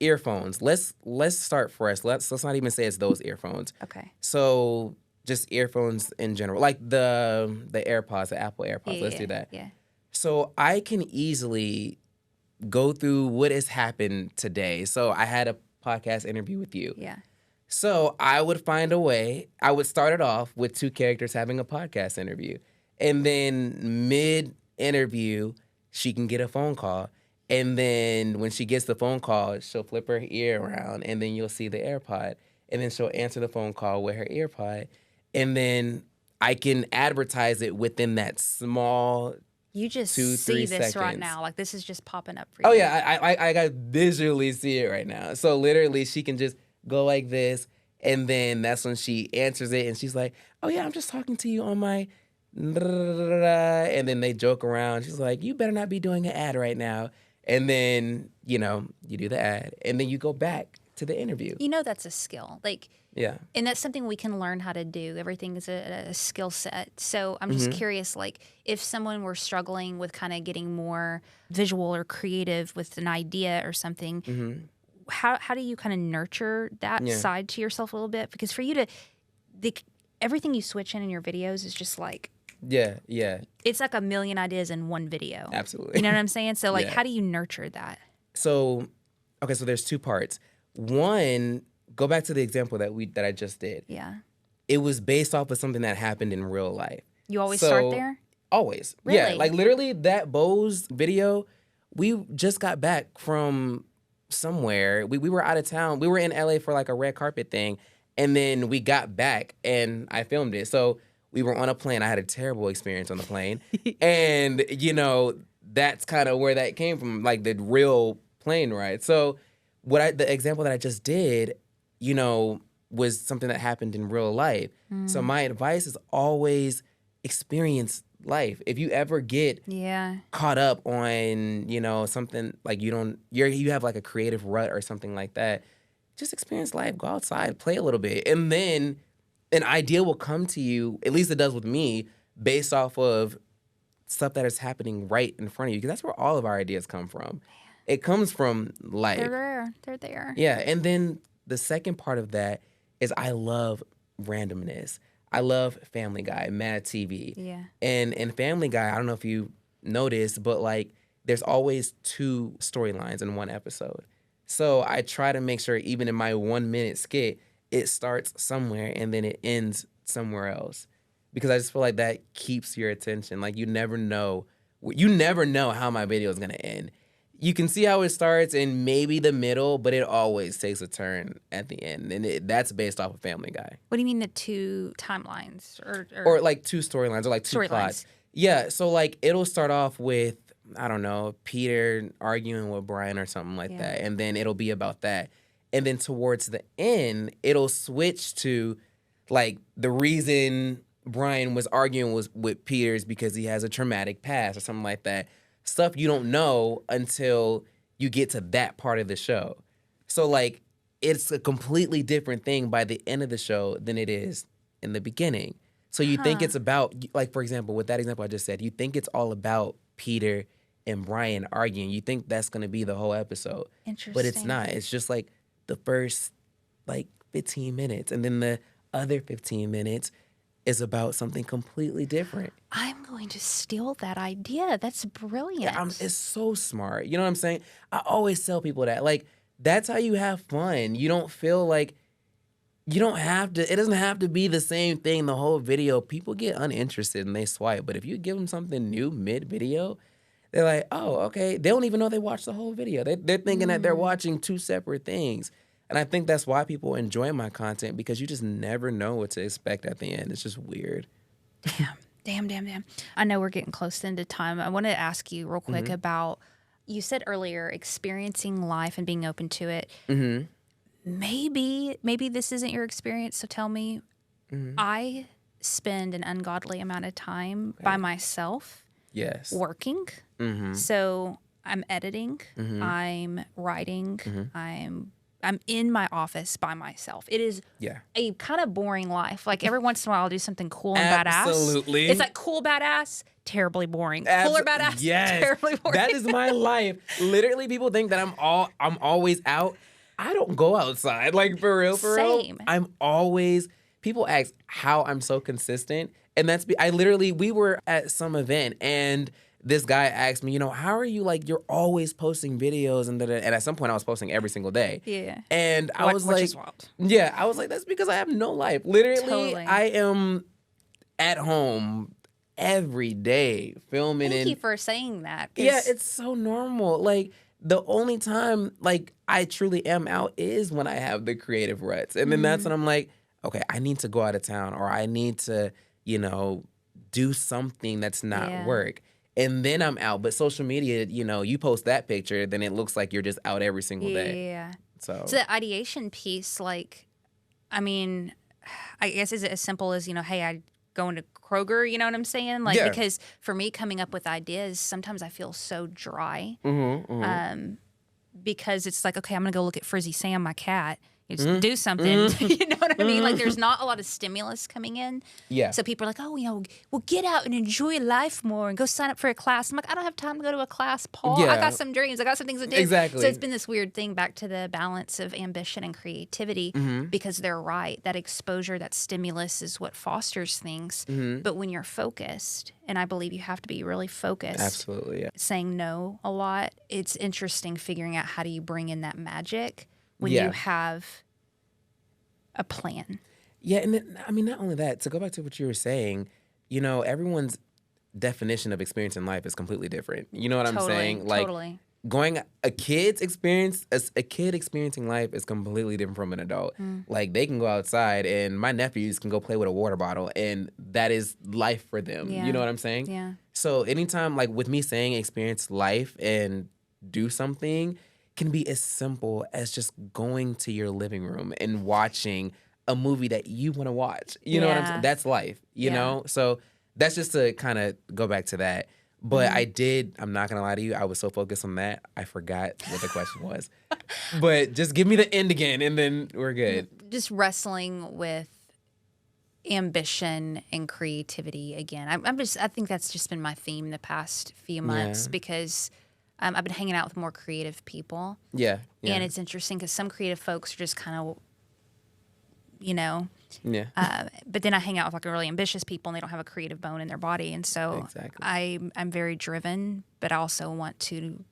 earphones. Let's start fresh. Let's not even say it's those earphones.
Okay.
So just earphones in general, like the AirPods, the Apple AirPods. Let's do that.
Yeah.
So I can easily go through what has happened today. So I had a podcast interview with you.
Yeah.
So I would find a way. I would start it off with 2 characters having a podcast interview. And then mid-interview, she can get a phone call. And then when she gets the phone call, she'll flip her ear around, and then you'll see the AirPod. And then she'll answer the phone call with her AirPod. And then I can advertise it within that small
You just
2-3
see this
seconds.
right now. Like, this is just popping up for you.
Oh, yeah. I got visually see it right now. So literally, she can just go like this, and then that's when she answers it, and she's like, oh, yeah, I'm just talking to you on my... And then they joke around. She's like, you better not be doing an ad right now. And then, you do the ad, and then you go back to the interview.
That's a skill. Like...
Yeah.
And that's something we can learn how to do. Everything is a skill set. So I'm just curious, like, if someone were struggling with kind of getting more visual or creative with an idea or something, how do you kind of nurture that side to yourself a little bit? Because for you everything you switch in your videos is just like...
Yeah.
It's like a million ideas in one video.
Absolutely.
You know what I'm saying? So, like, how do you nurture that?
So there's 2 parts. One... Go back to the example that I just did.
Yeah.
It was based off of something that happened in real life.
You always start there?
Always.
Really?
Yeah. Like, literally, that Bose video, we just got back from somewhere. We were out of town. We were in LA for like a red carpet thing. And then we got back and I filmed it. So we were on a plane. I had a terrible experience on the plane. And, that's kind of where that came from, like the real plane ride. So the example that I just did, was something that happened in real life. So my advice is always experience life. If you ever get caught up on, something like you have like a creative rut or something like that, just experience life, go outside, play a little bit. And then an idea will come to you, at least it does with me, based off of stuff that is happening right in front of you. Because that's where all of our ideas come from. It comes from life.
They're there.
Yeah, and then the second part of that is I love randomness. I love Family Guy, Mad TV.
Yeah.
And in Family Guy, I don't know if you noticed, but like there's always 2 storylines in one episode. So I try to make sure even in my 1-minute skit, it starts somewhere and then it ends somewhere else. Because I just feel like that keeps your attention. Like you never know how my video is gonna end. You can see how it starts in maybe the middle, but it always takes a turn at the end, and that's based off of Family Guy.
What do you mean the 2 timelines,
or like 2 storylines, or like 2 plots? Yeah, so like it'll start off with, I don't know, Peter arguing with Brian or something like that, and then it'll be about that, and then towards the end, it'll switch to like the reason Brian was arguing with Peter is because he has a traumatic past or something like that. Stuff you don't know until you get to that part of the show. So like it's a completely different thing by the end of the show than it is in the beginning. So you think it's about, like for example, with that example I just said, you think it's all about Peter and Brian arguing. You think that's going to be the whole episode.
Interesting.
But it's not. It's just like the first like 15 minutes, and then the other 15 minutes is about something completely different.
I'm going to steal that idea. That's brilliant.
Yeah, it's so smart. You know what I'm saying? I always tell people that. Like, that's how you have fun. You don't feel like you don't have to, it doesn't have to be the same thing the whole video. People get uninterested and they swipe. But if you give them something new mid-video, they're like, oh, okay. They don't even know they watched the whole video. They're thinking that they're watching 2 separate things. And I think that's why people enjoy my content, because you just never know what to expect at the end. It's just weird.
Damn. I know we're getting close into time. I want to ask you real quick about, you said earlier, experiencing life and being open to it.
Mm-hmm.
Maybe this isn't your experience, so tell me. I spend an ungodly amount of time by myself.
Yes.
Working. So I'm editing. I'm writing. I'm in my office by myself. It is a kind of boring life. Like every once in a while I'll do something cool and badass.
Absolutely.
It's like cool badass, terribly boring. Cool or badass, terribly boring.
That is my life. Literally, people think that I'm always out. I don't go outside. Like for real.
Same.
I'm always, people ask how I'm so consistent. And we were at some event and this guy asked me, you know, how are you, like, you're always posting videos and at some point I was posting every single day.
Yeah.
And I was like, yeah, I was like, that's because I have no life. Literally,
Totally.
I am at home every day filming.
Thank you for saying that.
Yeah, it's so normal. Like, the only time, like, I truly am out is when I have the creative ruts. And then that's when I'm like, okay, I need to go out of town, or I need to, you know, do something that's not work. And then I'm out. But social media, you know, you post that picture, then it looks like you're just out every single day.
Yeah.
So
the ideation piece, like, I mean, I guess is it as simple as, you know, hey, I go into Kroger, you know what I'm saying? Like, because for me, coming up with ideas, sometimes I feel so dry. Because it's like, okay, I'm going to go look at Frizzy Sam, my cat. You just do something. You know what I mean? Like, there's not a lot of stimulus coming in. Yeah. So people are like, oh, you know, well, get out and enjoy life more and go sign up for a class. I'm like, I don't have time to go to a class, Paul.
Yeah.
I got some dreams. I got some things to do.
Exactly.
So it's been this weird thing back to the balance of ambition and creativity, because they're right. That exposure, that stimulus is what fosters things. But when you're focused, and I believe you have to be really focused.
Absolutely, yeah.
Saying no a lot, it's interesting figuring out how do you bring in that magic when you have a plan.
Yeah, and then, I mean, not only that, to go back to what you were saying, you know, everyone's definition of experiencing life is completely different. You know what I'm saying? Like, a kid experiencing life is completely different from an adult. Like, they can go outside, and my nephews can go play with a water bottle, and that is life for them.
Yeah.
You know what I'm saying?
Yeah.
So anytime, like with me saying experience life and do something, can be as simple as just going to your living room and watching a movie that you want to watch. You know what I'm saying? That's life, you know? So that's just to kind of go back to that. But I'm not going to lie to you, I was so focused on that, I forgot what the question was. But just give me the end again, and then we're good.
Just wrestling with ambition and creativity again. I think that's just been my theme the past few months, because I've been hanging out with more creative people.
Yeah.
And it's interesting because some creative folks are just kind of,
Yeah.
but then I hang out with like really ambitious people and they don't have a creative bone in their body. And so
Exactly.
I'm very driven, but I also want to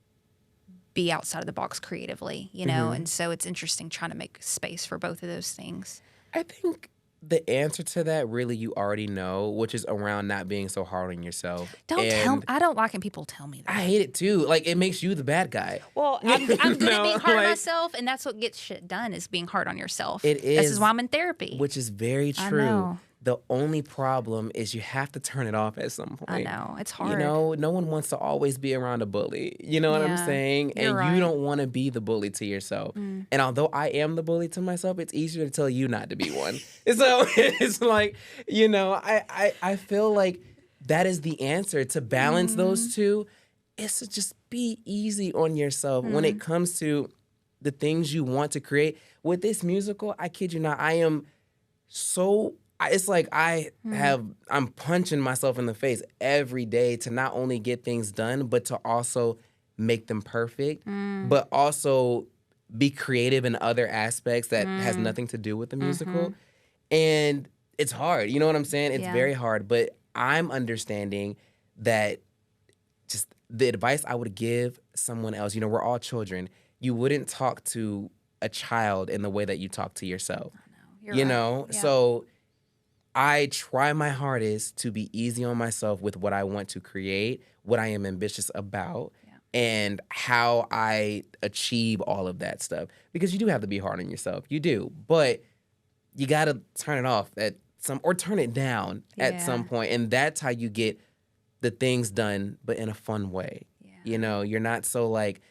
be outside of the box creatively, you know? And so it's interesting trying to make space for both of those things.
I think the answer to that really you already know, which is around not being so hard on yourself.
I don't like when people tell me that.
I hate it too. Like, it makes you the bad guy.
Well, I'm good at being hard on
like-
myself, and that's what gets shit done is being hard on yourself.
It
This
is,
is why I'm in therapy.
Which is very
I
true.
know.
The only problem is you have to turn it off at some point.
I know. It's hard.
You know, no one wants to always be around a bully. You know what I'm
Yeah,
saying?
you're
And
right.
you don't want to be the bully to yourself. And although I am the bully to myself, it's easier to tell you not to be one. So it's like, you know, I feel like that is the answer to balance those two. Is to just be easy on yourself when it comes to the things you want to create. With this musical, I kid you not, I am so... It's like I'm punching myself in the face every day to not only get things done, but to also make them perfect, but also be creative in other aspects that has nothing to do with the musical. And it's hard. You know what I'm saying? It's very hard. But I'm understanding that just the advice I would give someone else, you know, we're all children. You wouldn't talk to a child in the way that you talk to yourself.
You're
You
right.
know?
Yeah.
So I try my hardest to be easy on myself with what I want to create, what I am ambitious about, and how I achieve all of that stuff. Because you do have to be hard on yourself. You do. But you got to turn it off or turn it down at some point. And that's how you get the things done, but in a fun way.
Yeah.
You know, you're not so like,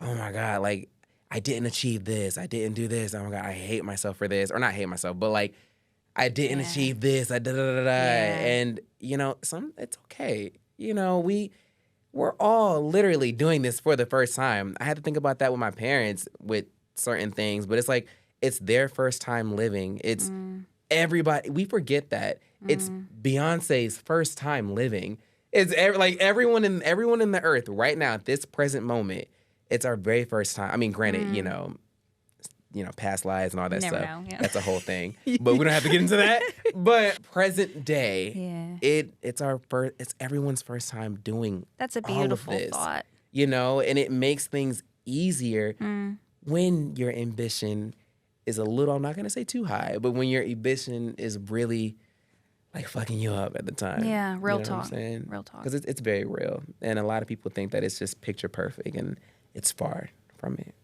oh my God, like, I didn't achieve this. I didn't do this. Oh my God, I hate myself for this. Or not hate myself, but like, I didn't achieve this. I da-da-da-da. And, you know, it's okay. You know, we're all literally doing this for the first time. I had to think about that with my parents with certain things, but it's like, it's their first time living. It's everybody. We forget that. It's Beyonce's first time living. It's everyone in the earth right now at this present moment. It's our very first time. I mean, granted, you know, past lives and all that
Never
stuff.
know, yeah.
That's a whole thing. But we don't have to get into that. But present day, it's everyone's first time doing
That's a
all of
beautiful
this,
thought.
you know, and it makes things easier when your ambition is a little, I'm not going to say too high, but when your ambition is really like fucking you up at the time.
Yeah, real
you know
talk.
What I'm saying?
Real talk.
Because it's very real. And a lot of people think that it's just picture perfect, and it's far from it.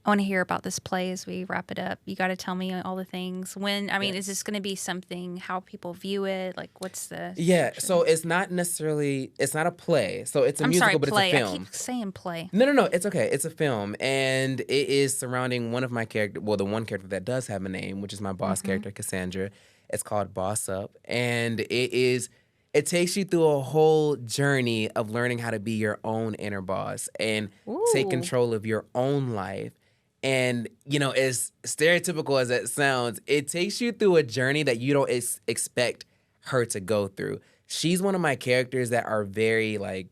I want to hear about this play as we wrap it up. You got to tell me all the things. Is this going to be something, how people view it? Like, what's the...
Yeah, so it's not a play. So it's a musical, but
play.
it's a film.
I keep saying play.
No, it's okay. It's a film, and it is surrounding one of my characters, well, the one character that does have a name, which is my boss character, Cassandra. It's called Boss Up, and it takes you through a whole journey of learning how to be your own inner boss and take control of your own life. And, you know, as stereotypical as that sounds, it takes you through a journey that you don't expect her to go through. She's one of my characters that are very, like,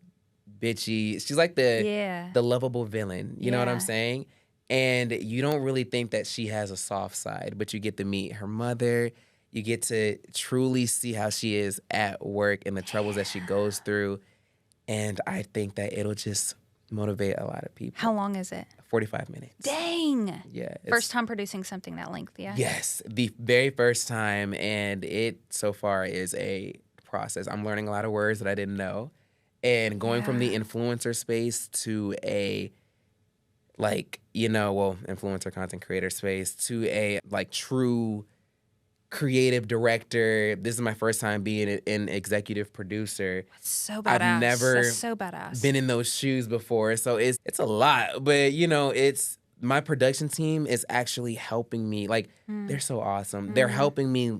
bitchy. She's like the lovable villain. You know what I'm saying? And you don't really think that she has a soft side, but you get to meet her mother. You get to truly see how she is at work and the troubles that she goes through. And I think that it'll just motivate a lot of people.
How long is it?
45 minutes.
Dang.
Yeah.
First time producing something that lengthy, yeah?
Yes, the very first time, and it so far is a process. I'm learning a lot of words that I didn't know, and going from the influencer space to a, influencer content creator space to a, true creative director. This is my first time being an executive producer.
That's so badass.
I've never
That's so badass.
been in those shoes before, so it's a lot. But it's my production team is actually helping me. Like they're so awesome. They're helping me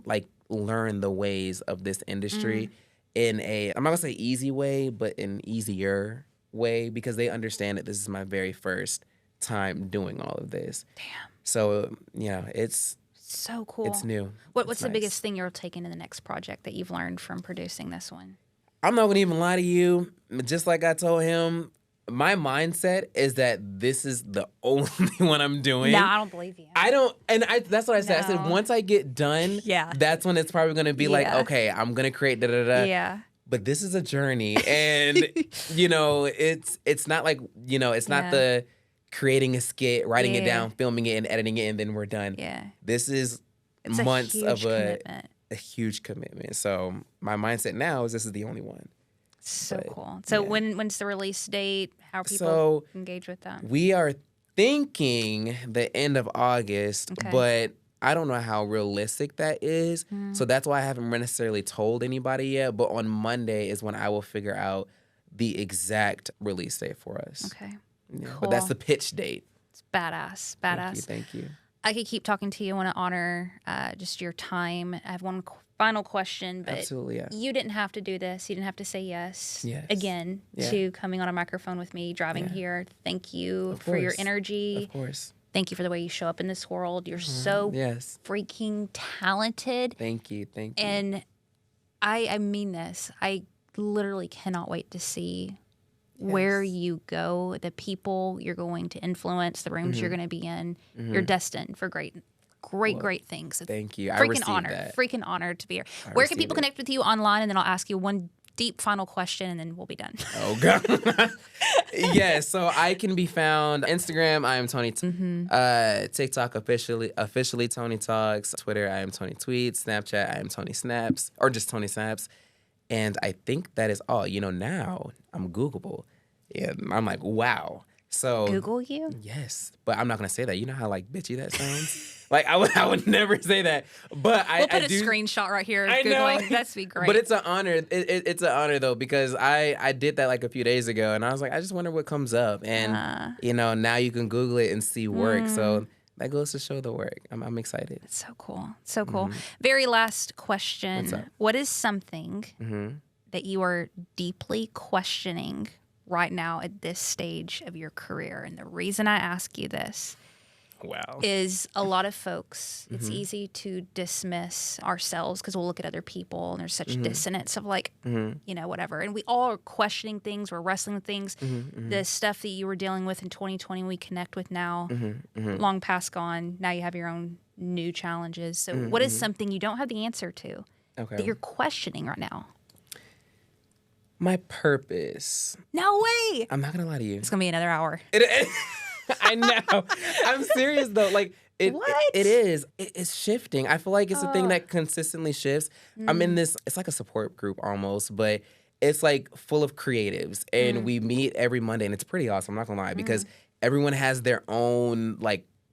learn the ways of this industry in I'm not gonna say easy way, but an easier way, because they understand that this is my very first time doing all of this.
Damn.
So it's
so cool.
It's new.
What's
It's
the
nice.
biggest thing you're taking to the next project that you've learned from producing this one?
I'm not gonna even lie to you. Just like I told him, my mindset is that this is the only one I'm doing.
No, I don't believe you.
That's what I said. I said, once I get done, that's when it's probably going to be like, okay, I'm going to create da-da-da.
Yeah.
But this is a journey. And, it's not like, it's not the creating a skit, writing it down, filming it, and editing it, and then we're done.
Yeah.
This is months of a huge commitment. So my mindset now is this is the only one.
So cool. So when's the release date? How are people engage with that?
We are thinking the end of August, but I don't know how realistic that is. So that's why I haven't necessarily told anybody yet. But on Monday is when I will figure out the exact release date for us.
Okay.
Yeah,
cool.
But that's the pitch date.
It's badass.
Thank you.
I could keep talking to you. I want to honor just your time. I have one final question, but
absolutely,
you didn't have to do this. You didn't have to say yes. Again to coming on a microphone with me, driving here. Thank you for your energy.
Of course.
Thank you for the way you show up in this world. You're so freaking talented.
Thank you.
And I mean this. I literally cannot wait to see where you go, the people you're going to influence, the rooms you're going to be in. You're destined for great things.
Thank you.
Freaking honored to be here. Where can people connect with you online? And then I'll ask you one deep final question, and then we'll be done.
Oh God. Yes. So I can be found Instagram. I am Tony. TikTok officially Tony Talks. Twitter. I am Tony Tweets. Snapchat. I am Tony Snaps, or just Tony Snaps. And I think that is all. Now I'm Googleable. And I'm like, wow. So
Google you?
Yes, but I'm not gonna say that. You know how bitchy that sounds. I would never say that. But
we'll put a screenshot right here.
I
Googling.
know.
That's be great.
But it's an honor. It's an honor though, because I did that a few days ago, and I was like, I just wonder what comes up, and now you can Google it and see work. So that goes to show the work. I'm excited.
It's so cool. So cool. Very last question.
What's up?
What is something that you are deeply questioning right now at this stage of your career? And the reason I ask you this is a lot of folks, it's easy to dismiss ourselves because we'll look at other people and there's such dissonance of whatever. And we all are questioning things. We're wrestling with things. The stuff that you were dealing with in 2020, we connect with now, long past gone. Now you have your own new challenges. So what is something you don't have the answer to that you're questioning right now?
My purpose.
No way.
I'm not gonna lie to you.
It's gonna be another hour.
I know. I'm serious though. It is. It's shifting. I feel like it's a thing that consistently shifts. I'm in this. It's like a support group almost, but it's full of creatives, and we meet every Monday, and it's pretty awesome. I'm not gonna lie, because everyone has their own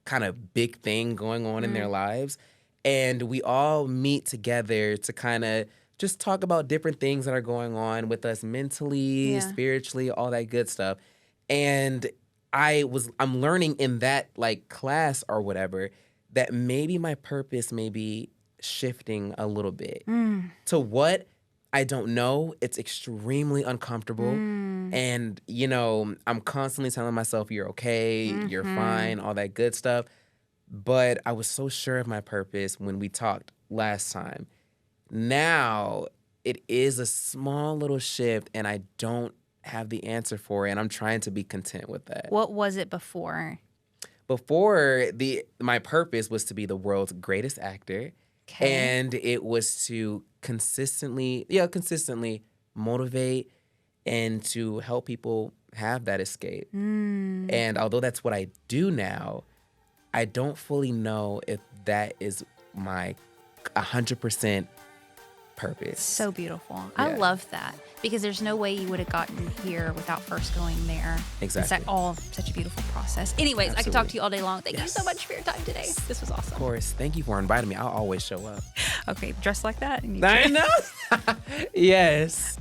kind of big thing going on in their lives, and we all meet together to kind of just talk about different things that are going on with us mentally, spiritually, all that good stuff. And I'm learning in that class or whatever that maybe my purpose may be shifting a little bit. To what? I don't know. It's extremely uncomfortable. And, I'm constantly telling myself, you're okay, you're fine, all that good stuff. But I was so sure of my purpose when we talked last time. Now, it is a small little shift, and I don't have the answer for it, and I'm trying to be content with that.
What was it before?
Before, my purpose was to be the world's greatest actor, and it was to consistently motivate and to help people have that escape. And although that's what I do now, I don't fully know if that is my 100% purpose.
So beautiful. Yeah. I love that, because there's no way you would have gotten here without first going there.
Exactly.
It's all such a beautiful process. Anyways, absolutely. I could talk to you all day long. Thank you so much for your time today. This was awesome.
Of course. Thank you for inviting me. I'll always show up.
Okay, dressed like that?
I know. Yes.